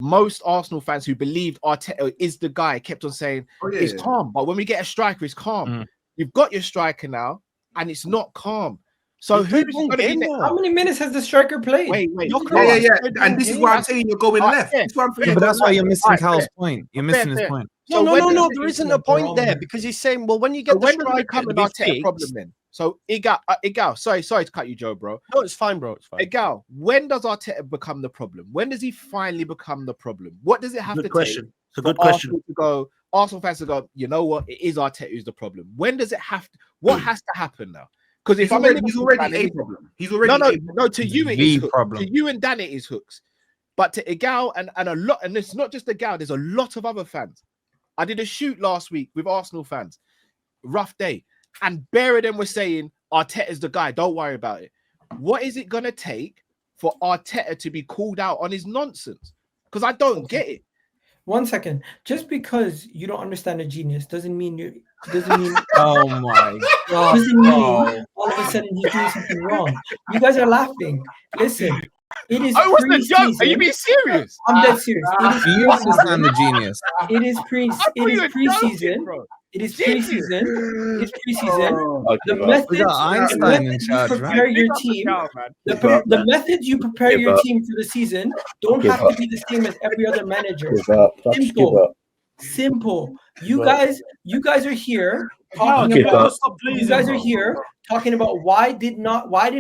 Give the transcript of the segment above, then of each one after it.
most Arsenal fans who believed Arteta is the guy kept on saying it's calm. But when we get a striker, it's calm. You've got your striker now, and it's not calm. So who's going to be how many minutes has the striker played? Wait. Yeah. And this is why I'm saying you're going left. But that's why you're missing Cal's point. You're missing his point. No. There isn't a point there because he's saying, well, when you get the striker, become an Arteta problem then. So Egal, sorry to cut you, Joe, bro. No, it's fine, bro. It's fine. Egal, when does Arteta become the problem? When does he finally become the problem? What does it have to take? It's a good question. Arsenal fans to go, you know what? It is Arteta who's the problem. When does it have to? What has to happen now? Because if he's already a problem. He's already no. To you it is problem. To you and Dan it is hooks, but to Egal and a lot, and it's not just Egal. There's a lot of other fans. I did a shoot last week with Arsenal fans. Rough day, and bare of them were saying Arteta's the guy. Don't worry about it. What is it gonna take for Arteta to be called out on his nonsense? Because I don't get it. 1 second. Just because you don't understand a genius doesn't mean oh my god. Doesn't mean all of a sudden he's doing something wrong. You guys are laughing. Listen, it is the joke? Are you being serious? I'm dead serious. You understand the genius. It is preseason. It is preseason. It's preseason. The methods Einstein in charge, you prepare your team. The methods you prepare your team for the season don't have to be the same as every other manager. Simple. You guys are here talking about. You guys are here talking about why didn't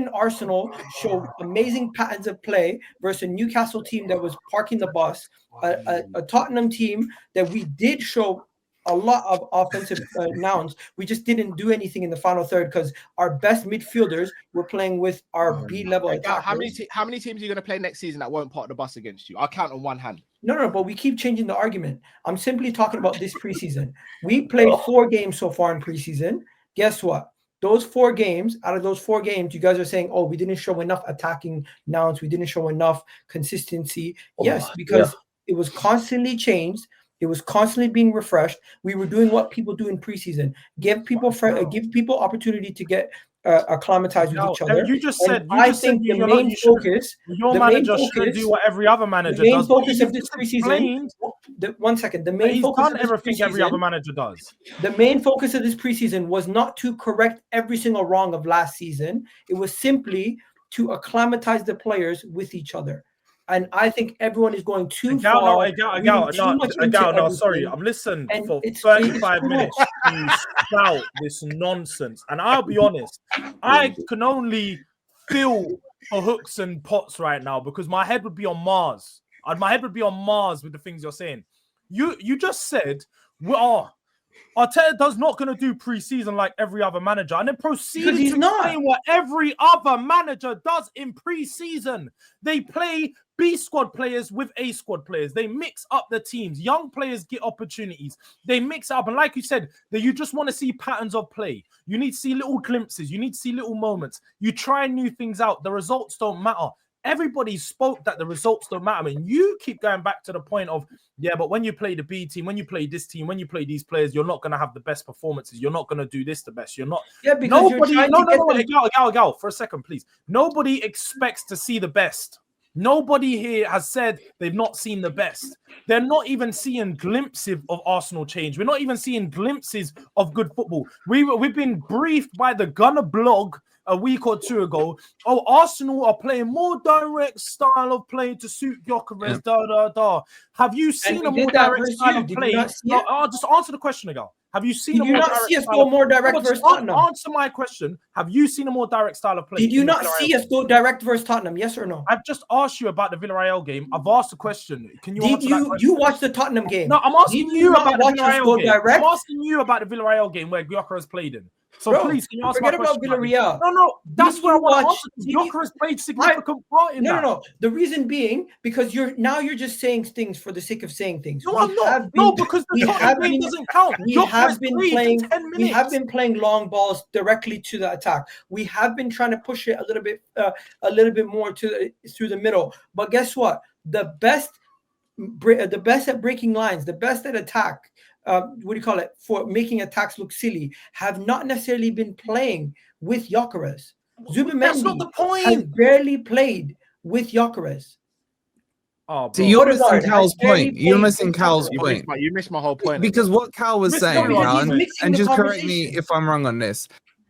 Arsenal show amazing patterns of play versus a Newcastle team that was parking the bus, a Tottenham team that we did show a lot of offensive nouns. We just didn't do anything in the final third because our best midfielders were playing with our B-level attackers. How many teams are you going to play next season that won't park the bus against you? I'll count on one hand. No, but we keep changing the argument. I'm simply talking about this preseason. We played 4 games so far in preseason. Guess what? Those 4 games, out of those 4 games, you guys are saying, oh, we didn't show enough attacking nouns. We didn't show enough consistency. Yes, because it was constantly changed. It was constantly being refreshed. We were doing what people do in preseason. Give people opportunity to get acclimatized with each other. You just said the main focus. Your manager should do what every other manager does. The main focus of this preseason. 1 second. The main focus done everything every other manager does. The main focus of this preseason was not to correct every single wrong of last season. It was simply to acclimatize the players with each other. And I think everyone is going too far. No, sorry. I've listened for 35 minutes to spout this nonsense. And I'll be honest, I can only feel for hooks and pots right now because my head would be on Mars. My head would be on Mars with the things you're saying. You just said, Arteta does not going to do preseason like every other manager, and then proceeded to explain what every other manager does in preseason. They play B squad players with A squad players. They mix up the teams. Young players get opportunities. They mix up, and like you said, that you just want to see patterns of play. You need to see little glimpses. You need to see little moments. You try new things out. The results don't matter. Everybody spoke that the results don't matter. I mean, you keep going back to the point of, but when you play the B team, when you play this team, when you play these players, you're not going to have the best performances. You're not going to do this the best. You're not. Yeah, because Gal, for a second, please. Nobody expects to see the best. Nobody here has said they've not seen the best. They're not even seeing glimpses of Arsenal change. We're not even seeing glimpses of good football. We've been briefed by the Gunner blog a week or 2 ago. Oh, Arsenal are playing more direct style of play to suit Gyökeres. Have you seen a more direct style of play? I'll just answer the question again. Have you seen? Did you not see us go more direct versus Tottenham? Answer my question. Have you seen a more direct style of play? Did you not see us go direct versus Tottenham? Yes or no? I've just asked you about the Villarreal game. I've asked a question. Can you answer that question? You watched the Tottenham game? No, I'm asking you about the Villarreal game. I'm asking you about the Villarreal game where Gyökeres played in. So please, can you ask my question? Forget about Villarreal. No, that's where I want to answer. Gyökeres played significant part in that. No. The reason being because you're just saying things for the sake of saying things. No, I'm not. No, because the Tottenham game doesn't count. We have been playing long balls directly to the attack. We have been trying to push it a little bit more through the middle. But guess what? The best at breaking lines, the best at attack. For making attacks look silly, have not necessarily been playing with Gyökeres. Zubimendi That's not the point. Has barely played with Gyökeres. Oh, so you're missing Cal's point. You're missing Cal's point. You missed my whole point. Because what Cal was saying, and just correct me if I'm wrong on this.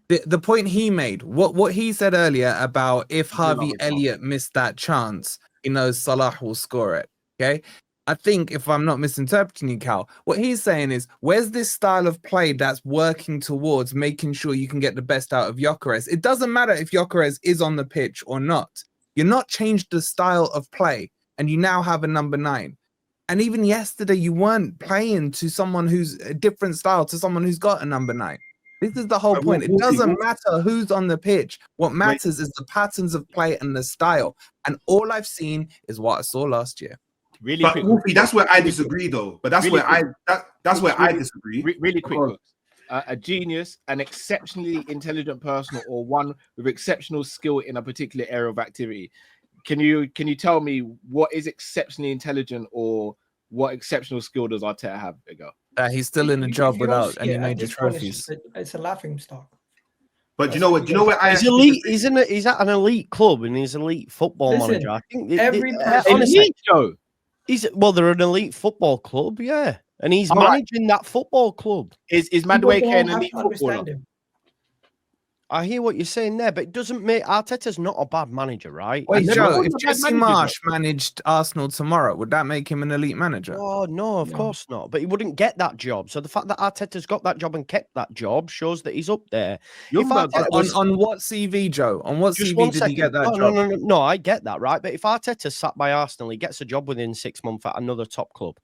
The point he made, what he said earlier about if Harvey Elliott missed that chance, he knows Salah will score it. Okay. I think if I'm not misinterpreting you, Cal, what he's saying is, where's this style of play that's working towards making sure you can get the best out of Gyökeres? It doesn't matter if Gyökeres is on the pitch or not. You're not changed the style of play, and you now have a number 9. And even yesterday, you weren't playing to someone who's a different style to someone who's got a number 9. This is the whole point. It doesn't matter who's on the pitch. What matters is the patterns of play and the style. And all I've seen is what I saw last year. Really quick. Wolfie, that's where I disagree, though. But that's really where that's where I disagree. Really quick. A genius, an exceptionally intelligent person, or one with exceptional skill in a particular area of activity. Can you tell me what is exceptionally intelligent or what exceptional skill does Arteta have, Egal? He's still in a job without any major trophies. It's a laughing stock. But you know what? You know what? He's elite. He's at an elite club and he's an elite football manager. I think elite show. They're an elite football club, yeah, and he's managing that football club. Is Madueke an elite footballer? I hear what you're saying there, but it doesn't make Arteta's not a bad manager, right? Wait, Joe, if Jesse Marsh managed Arsenal tomorrow, would that make him an elite manager? Oh, no, of course not. But he wouldn't get that job. So the fact that Arteta's got that job and kept that job shows that he's up there. On what CV, Joe? On what CV did he get that job? No, I get that, right? But if Arteta's sat by Arsenal, he gets a job within 6 months at another top club.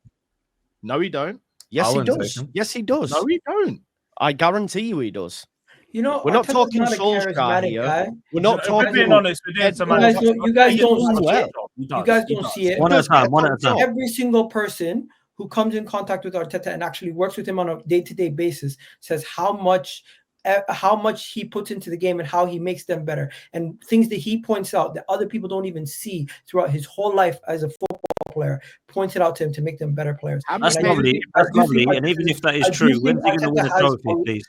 No, he don't. Yes, he does. Yes, he does. No, he don't. I guarantee you he does. You know, we're not talking Solskjaer here. Guy. We're not talking. Being honest, you guys don't see it. You guys don't see it. One at a time. Every single person who comes in contact with Arteta and actually works with him on a day-to-day basis says how much he puts into the game and how he makes them better, and things that he points out that other people don't even see throughout his whole life as a football player, points it out to him to make them better players. That's lovely. And even if that is true, when's he going to win a trophy, please?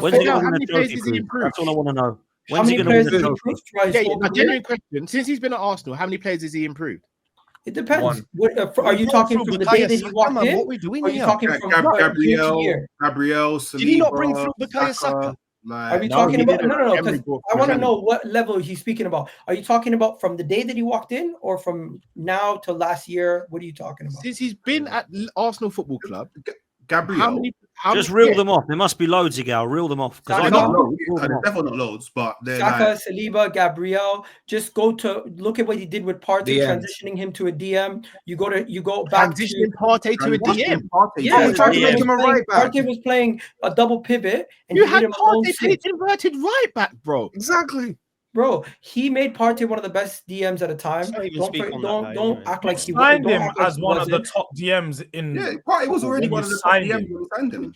When's he going to win a trophy? That's all I want to know. When's he going to win a trophy? A genuine question. Since he's been at Arsenal, how many players has he improved? It depends. Are you talking from the day that he walked in? What are we doing here? Are you talking from Gabriel, Did he not bring through Bukayo Saka? Are we talking about? No. Because I want to know what level he's speaking about. Are you talking about from the day that he walked in, or from now to last year? What are you talking about? Since he's been at Arsenal Football Club, Gabriel. Just reel them off. There must be loads, Egal. Reel them off. There's definitely not loads, but Saka, Saliba, Gabriel. Just look at what he did with Partey, transitioning him to a DM. You go back transitioning Partey to a DM. Partey was playing a double pivot, and you had Partey playing inverted right back, bro. Exactly. Bro, he made Partey one of the best DMs at a time. Don't act like he signed him as one of the top DMs in. Yeah, Partey was already one of the top DMs when we signed him.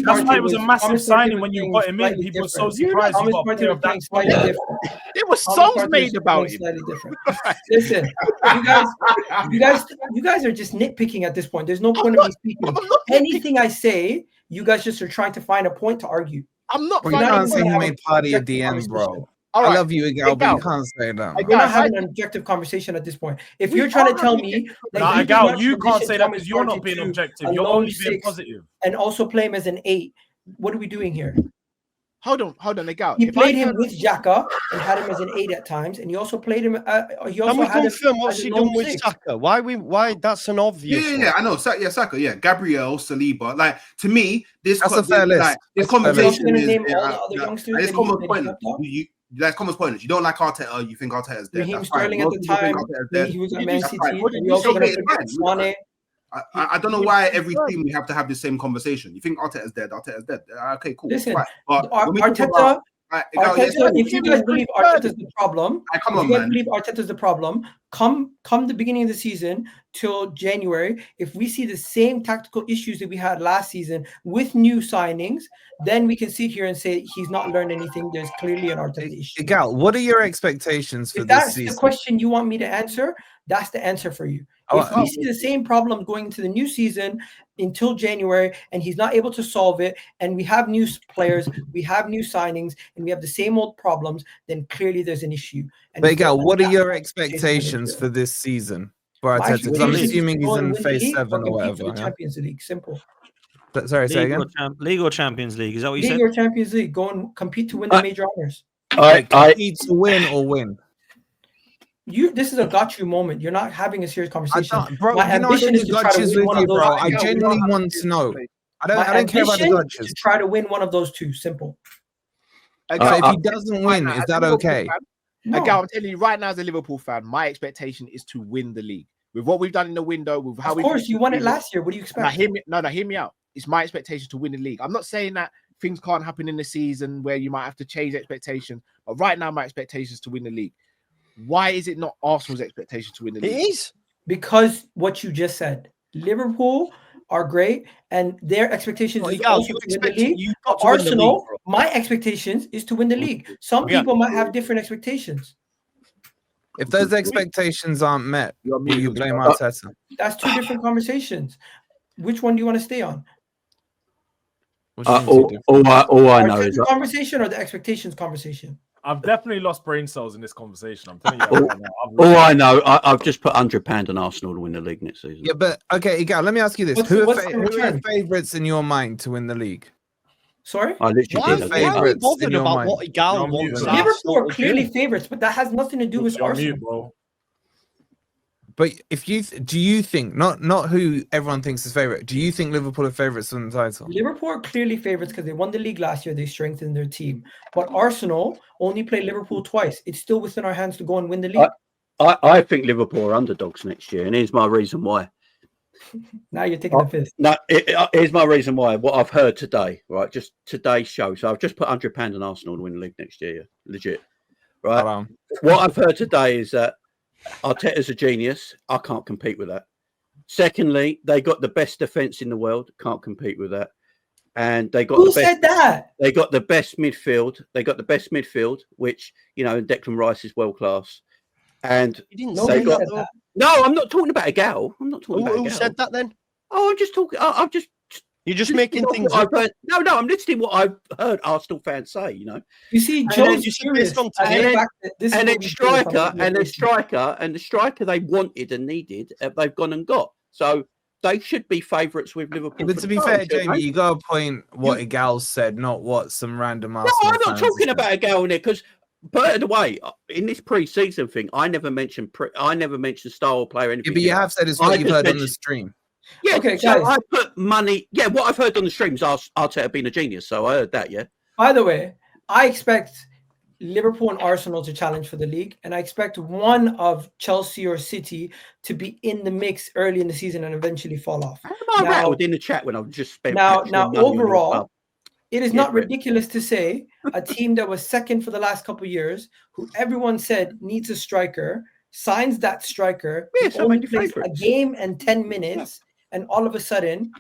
That's why it was a massive signing when you got him in. People were so surprised you got a player of that. There were songs made about it. Slightly different. Listen, you guys are just nitpicking at this point. There's no point of me speaking. Anything I say, you guys just are trying to find a point to argue. I'm not. You can't say he made Partey a DM, bro. I love you, Egal, but you can't say that. We're not having an objective conversation at this point. If you're trying to tell me that Egal, you can't say that because you're not being objective. You're only being positive. And also play him as an 8. What are we doing here? Hold on, Egal. He played him with Xhaka and had him as an 8 at times, and he also played him. Can we confirm what's he done with Saka? Why? That's an obvious. Yeah, I know. Saka. Yeah, Gabriel, Saliba. Like, to me, that's a fair list. Like, this conversation is almost pointless. That's common pointless. You don't like Arteta. You think Arteta is dead. Raheem Sterling at the time. He was at Man City. I don't know why every team we have to have the same conversation. You think Arteta is dead? Arteta is dead. Okay, cool. Listen, Arteta. If you guys believe Arteta's the problem, come the beginning of the season till January, if we see the same tactical issues that we had last season with new signings, then we can sit here and say he's not learned anything. There's clearly an Arteta issue. Egal, what are your expectations for this season? That's the question you want me to answer. That's the answer for you. If we see the same problem going into the new season until January and he's not able to solve it, and we have new players, we have new signings, and we have the same old problems, then clearly there's an issue. But Egal, what are your expectations for this season? for Arteta? Because I'm assuming he's in phase 7 or whatever. For the Champions League, simple. But, sorry, say again. League or Champions League? Is that what you said? League or Champions League? Go and compete to win the major honors. Compete to win or win. This is a got you moment. You're not having a serious conversation. Bro, my ambition is to try to win one of those. I genuinely want to know. I don't care about the gotchas. To try to win one of those two. Simple. So if he doesn't win, is that okay? No. Egal, I'm telling you right now, as a Liverpool fan, my expectation is to win the league. With what we've done in the window, with how of course you won it last year. What do you expect? Hear me out. It's my expectation to win the league. I'm not saying that things can't happen in the season where you might have to change expectations, but right now my expectation is to win the league. Why is it not Arsenal's expectation to win the league? It is because what you just said. Liverpool are great, and their expectations is also to win the league. Arsenal, my expectations is to win the league. Some people might have different expectations. If those expectations aren't met, will you blame Arteta? That's two different conversations. Which one do you want to stay on? All I know is the conversation or the expectations conversation. I've definitely lost brain cells in this conversation. I'm telling you right now. All I know, I've just put £100 on Arsenal to win the league next season. Yeah, but okay, Egal, let me ask you this: who are favourites in your mind to win the league? Sorry, I literally did. Why are we bothered about what Egal wants? Liverpool are clearly favourites, but that has nothing to do with Arsenal. But if do you think not who everyone thinks is favorite? Do you think Liverpool are favourites in the title? Liverpool are clearly favourites because they won the league last year. They strengthened their team. But Arsenal only played Liverpool twice. It's still within our hands to go and win the league. I think Liverpool are underdogs next year, and here's my reason why. Now you're taking the piss. No, here's my reason why. What I've heard today, right? Just today's show. So I've just put £100 on Arsenal to win the league next year. Legit, right? What I've heard today is that Arteta's a genius. I can't compete with that. Secondly, they got the best defense in the world. Can't compete with that. And they got said that? They got the best midfield. They got the best midfield, which Declan Rice is world class. And they got that. No, I'm not talking about Egal. I'm not talking about Egal. Who said that then? Oh, I'm just talking. I'm just. You're just making things up. No, I'm listening what I've heard Arsenal fans say. You see, Joe's serious. And the striker they wanted and needed, they've gone and got. So they should be favourites with Liverpool. But to be fair, Jamie, you got to point what Egal said, not what some random Arsenal. No, I'm not talking about Egal in it because. By the way, in this pre-season thing, I never mentioned style of player. Yeah, but you have said it's what you've heard on the stream. Yeah, okay, so I put money. Yeah, what I've heard on the stream is Arteta being a genius, so I heard that. Yeah. By the way, I expect Liverpool and Arsenal to challenge for the league, and I expect one of Chelsea or City to be in the mix early in the season and eventually fall off. I rattled in the chat when I've just spent. Now, overall. It is not ridiculous to say a team that was second for the last couple of years, who everyone said needs a striker, signs that striker, only plays a game and 10 minutes, and all of a sudden,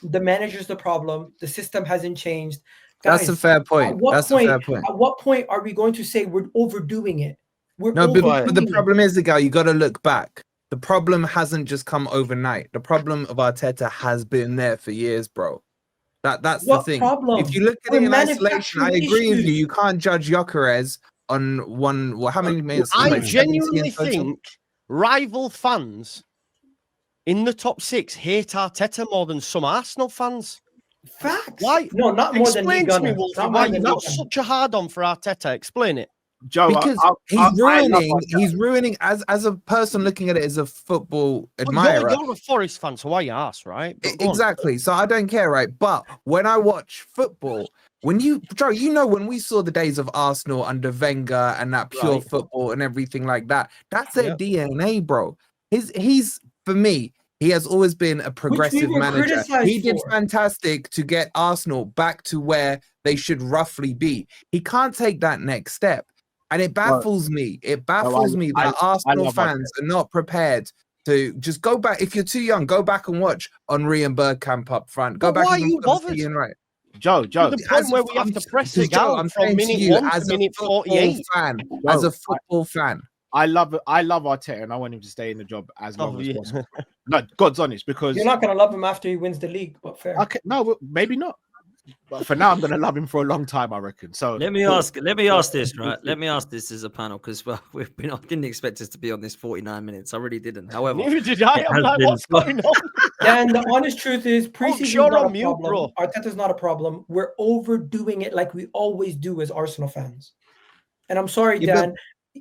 the manager's the problem. The system hasn't changed. Guys, that's a fair point. That's a fair point. At what point are we going to say we're overdoing it? But the problem is, Egal, you got to look back. The problem hasn't just come overnight. The problem of Arteta has been there for years, bro. That's the thing. Problem? If you look at it in isolation, I agree with you. You can't judge Gyökeres on one. Well, how many minutes? I genuinely think rival fans in the top 6 hate Arteta more than some Arsenal fans. Facts. Why? No, not more than Explain to me, Wolfie, why you're not such a hard on for Arteta. Explain it. Joe, because he's ruining as a person looking at it as a football admirer. You're a Forest fan, so why you ask, right? Exactly. So I don't care, right? But when I watch football, Joe, when we saw the days of Arsenal under Wenger and that pure football and everything like that, that's their DNA, bro. He's for me. He has always been a progressive manager. He did fantastic to get Arsenal back to where they should roughly be. He can't take that next step. And it baffles me. It baffles me that Arsenal fans are not prepared to just go back. If you're too young, go back and watch Henry and Bergkamp up front. Go back. Why are you bothered? Right. Joe, the point where we have to press it down from minute 1 to minute 48. As a football fan, I love Arteta, and I want him to stay in the job as long as possible. No, God's honest, because you're not going to love him after he wins the league. But fair. Okay, no, maybe not. But for now, I'm gonna love him for a long time, I reckon. So let me ask this, right? Let me ask this as a panel because I didn't expect us to be on this 49 minutes. I really didn't. However, neither did I. I'm like, what's going on? And the honest truth is, preseason's not a problem. Arteta's not a problem. We're overdoing it like we always do as Arsenal fans. And I'm sorry, Dan.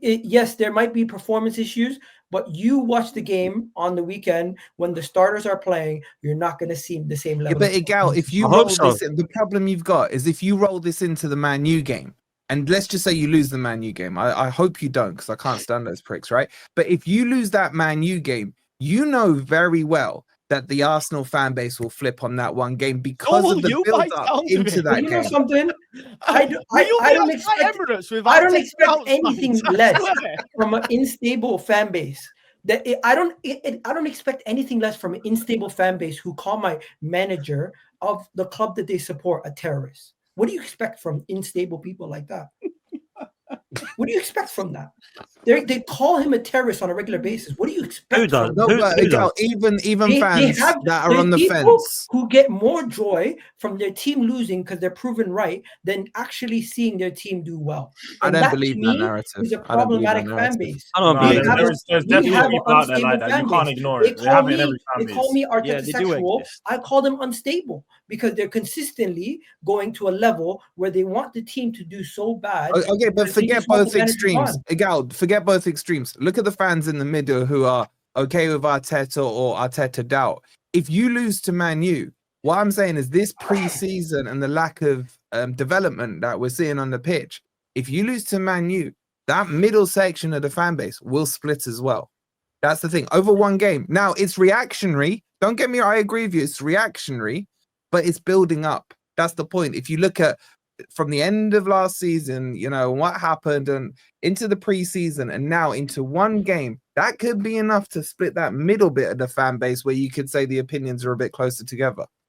Yes, there might be performance issues, but you watch the game on the weekend when the starters are playing, you're not going to see the same level. Yeah, but Egal, if you roll this in, the problem you've got is if you roll this into the Man U game, and let's just say you lose the Man U game. I hope you don't, because I can't stand those pricks, right? But if you lose that Man U game, you know very well that the Arsenal fan base will flip on that one game because of the build-up into that game. You know something? I don't expect anything less from an unstable fan base. I don't expect anything less from an unstable fan base who call my manager of the club that they support a terrorist. What do you expect from unstable people like that? What do you expect from that? They call him a terrorist on a regular basis. What do you expect? Even fans that are on the fence who get more joy from their team losing because they're proven right than actually seeing their team do well. And I don't believe that narrative. It's a problematic fan base. I don't believe there's definitely people out there like that. You can't ignore it. They call me Artetexual. I call them unstable because they're consistently going to a level where they want the team to do so bad. Okay, but forget both extremes. Egal, forget both extremes. Look at the fans in the middle who are okay with Arteta or Arteta doubt. If you lose to Man U, what I'm saying is this pre-season and the lack of development that we're seeing on the pitch, if you lose to Man U, that middle section of the fan base will split as well. That's the thing. Over one game. Now, it's reactionary. Don't get me wrong, I agree with you. It's reactionary, but it's building up. That's the point. If you look at from the end of last season, you know, what happened and into the preseason and now into one game, that could be enough to split that middle bit of the fan base where you could say the opinions are a bit closer together.